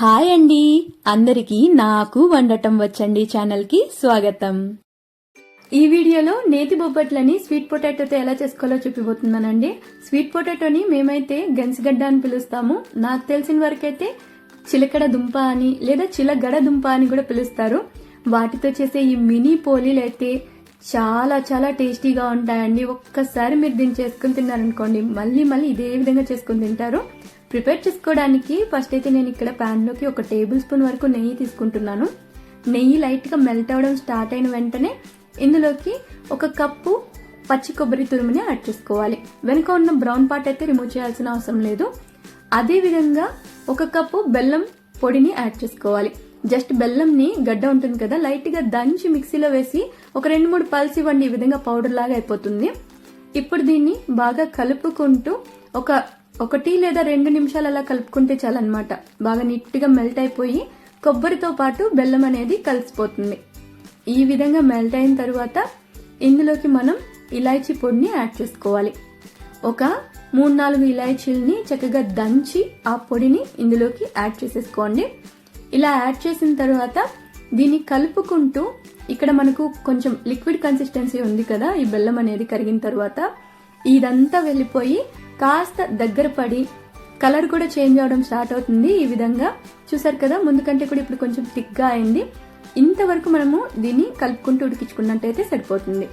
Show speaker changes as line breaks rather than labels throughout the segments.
Hi అండి, అందరికీ నాకు వండటం వచ్చండి ఛానల్కి స్వాగతం. ఈ వీడియోలో నేతి బొబ్బట్లని స్వీట్ పొటాటోతో ఎలా చేసుకోవాలో చూపిపోతున్నానండి. స్వీట్ పొటాటోని మేమైతే గెన్సిగడ్డ అని పిలుస్తాము. నాకు తెలిసిన వరకైతే చిలకడ దుంప అని లేదా చిలగడ దుంప అని కూడా పిలుస్తారు. వాటితో చేసే ఈ మినీ పోలీలు అయితే చాలా చాలా టేస్టీగా ఉంటాయండి. ఒక్కసారి మీరు దీన్ని చేసుకుని తిన్నారనుకోండి, మళ్ళీ మళ్ళీ ఇదే విధంగా చేసుకుని తింటారు. ప్రిపేర్ చేసుకోవడానికి ఫస్ట్ అయితే నేను ఇక్కడ ప్యాన్ లోకి 1 టేబుల్ స్పూన్ వరకు నెయ్యి తీసుకుంటున్నాను. నెయ్యి లైట్ గా మెల్ట్ అవడం స్టార్ట్ అయిన వెంటనే ఇందులోకి 1 కప్పు పచ్చి కొబ్బరి తురుముని యాడ్ చేసుకోవాలి. వెనుక ఉన్న బ్రౌన్ పార్ట్ అయితే రిమూవ్ చేయాల్సిన అవసరం లేదు. అదే విధంగా 1 కప్పు బెల్లం పొడిని యాడ్ చేసుకోవాలి. జస్ట్ బెల్లంని గడ్డ ఉంటుంది కదా, లైట్ గా దంచి మిక్సీలో వేసి ఒక 2-3 పల్స్ ఇవ్వండి. ఈ విధంగా పౌడర్ లాగా అయిపోతుంది. ఇప్పుడు దీన్ని బాగా కలుపుకుంటూ 1 లేదా 2 నిమిషాలు అలా కలుపుకుంటే చాలన్నమాట. బాగా నీట్ గా మెల్ట్ అయిపోయి కొబ్బరితో పాటు బెల్లం అనేది కలిసిపోతుంది. ఈ విధంగా మెల్ట్ అయిన తర్వాత ఇందులోకి మనం ఇలాచీ పొడిని యాడ్ చేసుకోవాలి. ఒక 3-4 ఇలాచీలని చక్కగా దంచి ఆ పొడిని ఇందులోకి యాడ్ చేసేసుకోండి. ఇలా యాడ్ చేసిన తర్వాత దీన్ని కలుపుకుంటూ, ఇక్కడ మనకు కొంచెం లిక్విడ్ కన్సిస్టెన్సీ ఉంది కదా, ఈ బెల్లం అనేది కరిగిన తర్వాత ఇదంతా వెళ్ళిపోయి కాస్త దగ్గర పడి కలర్ కూడా చేంజ్ అవడం స్టార్ట్ అవుతుంది. ఈ విధంగా చూసారు కదా, ముందు కంటే కూడా ఇప్పుడు కొంచెం థిక్ గా అయింది. ఇంతవరకు మనము దీన్ని కలుపుకుంటూ ఉడికించుకున్నట్టయితే సరిపోతుంది.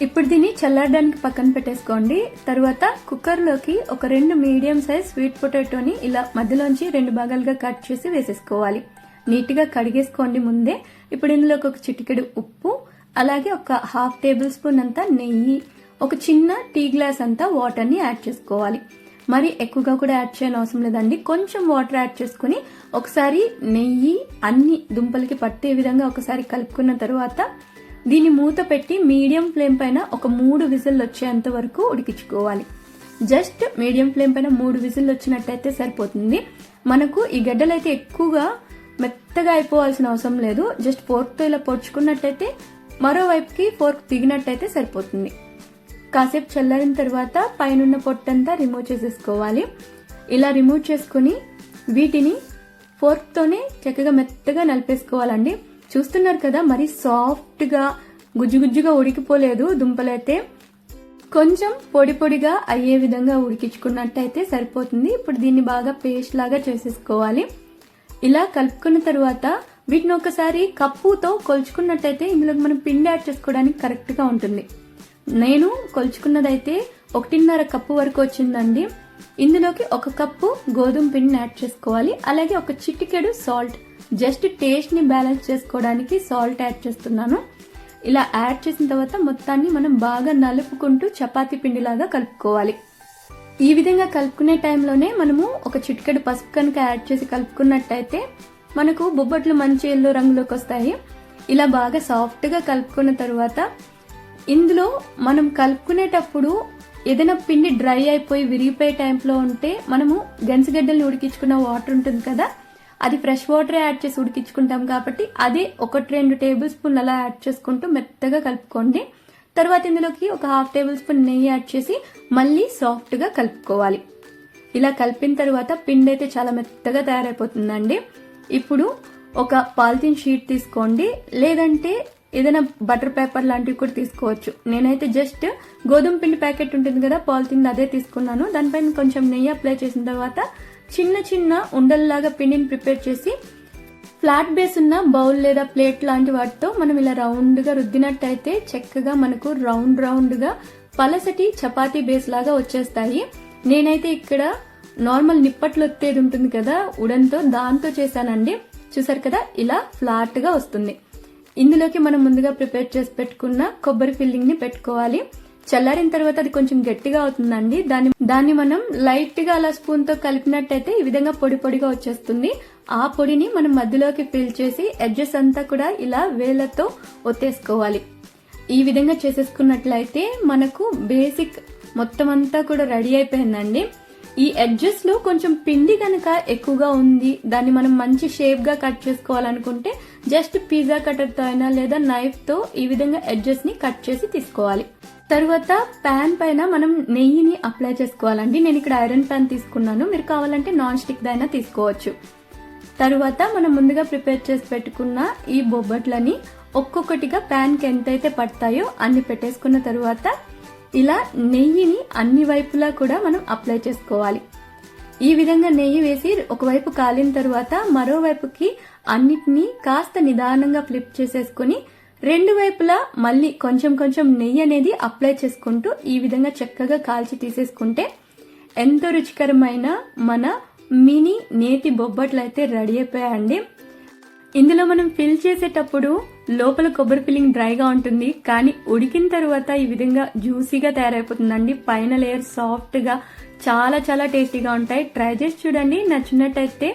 ఇప్పుడు దీన్ని చల్లారడానికి పక్కన పెట్టేసుకోండి. తర్వాత కుక్కర్ లోకి ఒక 2 మీడియం సైజ్ స్వీట్ పొటాటోని ఇలా మధ్యలోంచి 2 భాగాలుగా కట్ చేసి వేసేసుకోవాలి. నీట్ గా కడిగేసుకోండి ముందే. ఇప్పుడు ఇందులోకి 1 చిటికెడు ఉప్పు, అలాగే 1/2 టేబుల్ స్పూన్ అంతా నెయ్యి, ఒక చిన్న టీ గ్లాస్ అంతా వాటర్ ని యాడ్ చేసుకోవాలి. మరి ఎక్కువగా కూడా యాడ్ చేయని అవసరం లేదండి. కొంచెం వాటర్ యాడ్ చేసుకుని ఒకసారి నెయ్యి అన్ని దుంపలకి పట్టే విధంగా ఒకసారి కలుపుకున్న తర్వాత దీన్ని మూత పెట్టి మీడియం ఫ్లేమ్ పైన ఒక 3 విజిల్లు వచ్చేంత వరకు ఉడికించుకోవాలి. జస్ట్ మీడియం ఫ్లేమ్ పైన 3 విజిల్లు వచ్చినట్టయితే సరిపోతుంది. మనకు ఈ గడ్డలు అయితే ఎక్కువగా మెత్తగా అయిపోవాల్సిన అవసరం లేదు. జస్ట్ ఫోర్క్ తో ఇలా పొడుచుకున్నట్టయితే మరోవైపుకి ఫోర్క్ దిగినట్టయితే సరిపోతుంది. కాసేపు చల్లారిన తర్వాత పైన పొట్టంతా రిమూవ్ చేసేసుకోవాలి. ఇలా రిమూవ్ చేసుకుని వీటిని ఫోర్క్ తోనే చక్కగా మెత్తగా నలిపేసుకోవాలండి. చూస్తున్నారు కదా, మరి సాఫ్ట్ గా గుజ్జుగుజ్జుగా ఉడికిపోలేదు. దుంపలైతే కొంచెం పొడి పొడిగా అయ్యే విధంగా ఉడికించుకున్నట్టయితే సరిపోతుంది. ఇప్పుడు దీన్ని బాగా పేస్ట్ లాగా చేసేసుకోవాలి. ఇలా కలుపుకున్న తర్వాత వీటిని ఒకసారి కప్పుతో కొలుచుకున్నట్టయితే ఇందులోకి మనం పిండి యాడ్ చేసుకోవడానికి కరెక్ట్ గా ఉంటుంది. నేను కొలుచుకున్నదైతే 1.5 కప్పు వరకు వచ్చిందండి. ఇందులోకి 1 కప్పు గోధుమ పిండిని యాడ్ చేసుకోవాలి. అలాగే 1 చిటికెడు సాల్ట్, జస్ట్ టేస్ట్ ని బ్యాలెన్స్ చేసుకోవడానికి సాల్ట్ యాడ్ చేస్తున్నాను. ఇలా యాడ్ చేసిన తర్వాత మొత్తాన్ని మనం బాగా నలుపుకుంటూ చపాతీ పిండిలాగా కలుపుకోవాలి. ఈ విధంగా కలుపుకునే టైంలోనే మనము 1 చిటికెడు పసుపు కనుక యాడ్ చేసి కలుపుకున్నట్టయితే మనకు బొబ్బట్లు మంచి ఎల్లో రంగులోకి వస్తాయి. ఇలా బాగా సాఫ్ట్ గా కలుపుకున్న తర్వాత ఇందులో మనం కలుపుకునేటప్పుడు ఏదైనా పిండి డ్రై అయిపోయి విరిగిపోయే టైంలో ఉంటే మనము గెన్సిగడ్డల్ని ఉడికించుకున్న వాటర్ ఉంటుంది కదా, అది ఫ్రెష్ వాటర్ యాడ్ చేసి ఉడికించుకుంటాం కాబట్టి అదే 1-2 టేబుల్ స్పూన్లు అలా యాడ్ చేసుకుంటూ మెత్తగా కలుపుకోండి. తర్వాత ఇందులోకి 1/2 టేబుల్ స్పూన్ నెయ్యి యాడ్ చేసి మళ్ళీ సాఫ్ట్ గా కలుపుకోవాలి. ఇలా కలిపిన తర్వాత పిండి అయితే చాలా మెత్తగా తయారైపోతుందండి. ఇప్పుడు ఒక పాలిథిన్ షీట్ తీసుకోండి, లేదంటే ఏదైనా బటర్ పేపర్ లాంటివి కూడా తీసుకోవచ్చు. నేనైతే జస్ట్ గోధుమ పిండి ప్యాకెట్ ఉంటుంది కదా, పాలిథిన్, అదే తీసుకున్నాను. దానిపైన కొంచెం నెయ్యి అప్లై చేసిన తర్వాత చిన్న చిన్న ఉండల్లాగా పిండిని ప్రిపేర్ చేసి ఫ్లాట్ బేస్ ఉన్న బౌల్ లేదా ప్లేట్ లాంటి వాటితో మనం ఇలా రౌండ్ గా రుద్దినట్టయితే చక్కగా మనకు రౌండ్ గా పలసటి చపాతీ బేస్ లాగా వచ్చేస్తాయి. నేనైతే ఇక్కడ నార్మల్ నిప్పట్లు ఒత్తేది ఉంటుంది కదా ఉడన్తో, దాంతో చేశానండి. చూసారు కదా, ఇలా ఫ్లాట్ గా వస్తుంది. ఇందులోకి మనం ముందుగా ప్రిపేర్ చేసి పెట్టుకున్న కొబ్బరి ఫిల్లింగ్ ని పెట్టుకోవాలి. చల్లారిన తర్వాత అది కొంచెం గట్టిగా అవుతుందండి. దాన్ని మనం లైట్ గా అలా స్పూన్ తో కలిపినట్టయితే ఈ విధంగా పొడి పొడిగా వచ్చేస్తుంది. ఆ పొడిని మనం మధ్యలోకి ఫిల్ చేసి ఎడ్జెస్ అంతా కూడా ఇలా వేళ్లతో ఒత్తేసుకోవాలి. ఈ విధంగా చేసేసుకున్నట్లయితే మనకు బేసిక్ మొత్తం అంతా కూడా రెడీ అయిపోయిందండి. ఈ ఎడ్జెస్ లో కొంచెం పిండి కనుక ఎక్కువగా ఉంది, దాన్ని మనం మంచి షేప్ గా కట్ చేసుకోవాలనుకుంటే జస్ట్ పిజ్జా కటర్ తో అయినా లేదా నైఫ్ తో ఈ విధంగా ఎడ్జెస్ ని కట్ చేసి తీసుకోవాలి. తర్వాత ప్యాన్ పైన మనం నెయ్యిని అప్లై చేసుకోవాలండి. నేను ఇక్కడ ఐరన్ ప్యాన్ తీసుకున్నాను, మీరు కావాలంటే నాన్ స్టిక్ దైనా తీసుకోవచ్చు. తరువాత మనం ముందుగా ప్రిపేర్ చేసి పెట్టుకున్న ఈ బొబ్బట్లని ఒక్కొక్కటిగా ప్యాన్ కి ఎంతైతే పడతాయో అన్ని పెట్టేసుకున్న తరువాత ఇలా నెయ్యిని అన్ని వైపులా కూడా మనం అప్లై చేసుకోవాలి. ఈ విధంగా నెయ్యి వేసి ఒకవైపు కాలిన తరువాత మరోవైపుకి అన్నిటినీ కాస్త నిదానంగా ఫ్లిప్ చేసేసుకుని రెండు వైపులా మళ్ళీ కొంచెం కొంచెం నెయ్యి అనేది అప్లై చేసుకుంటూ ఈ విధంగా చక్కగా కాల్చి తీసేసుకుంటే ఎంతో రుచికరమైన మన మినీ నేతి బొబ్బట్లు అయితే రెడీ అయిపోయాయండి. ఇందులో మనం ఫిల్ చేసేటప్పుడు లోపల కొబ్బరి ఫిల్లింగ్ డ్రైగా ఉంటుంది, కానీ ఉడికిన తర్వాత ఈ విధంగా జ్యూసీగా తయారైపోతుందండి. పైన లేయర్ సాఫ్ట్ గా చాలా చాలా టేస్టీగా ఉంటాయి. ట్రై చేసి చూడండి. నచ్చినట్టయితే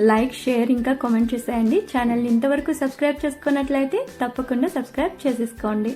లైక్, షేర్ ఇంకా కామెంట్ చేసేయండి. ఛానల్ని ఇంతవరకు సబ్స్క్రైబ్ చేసుకున్నట్లయితే తప్పకుండా సబ్స్క్రైబ్ చేసేసుకోండి.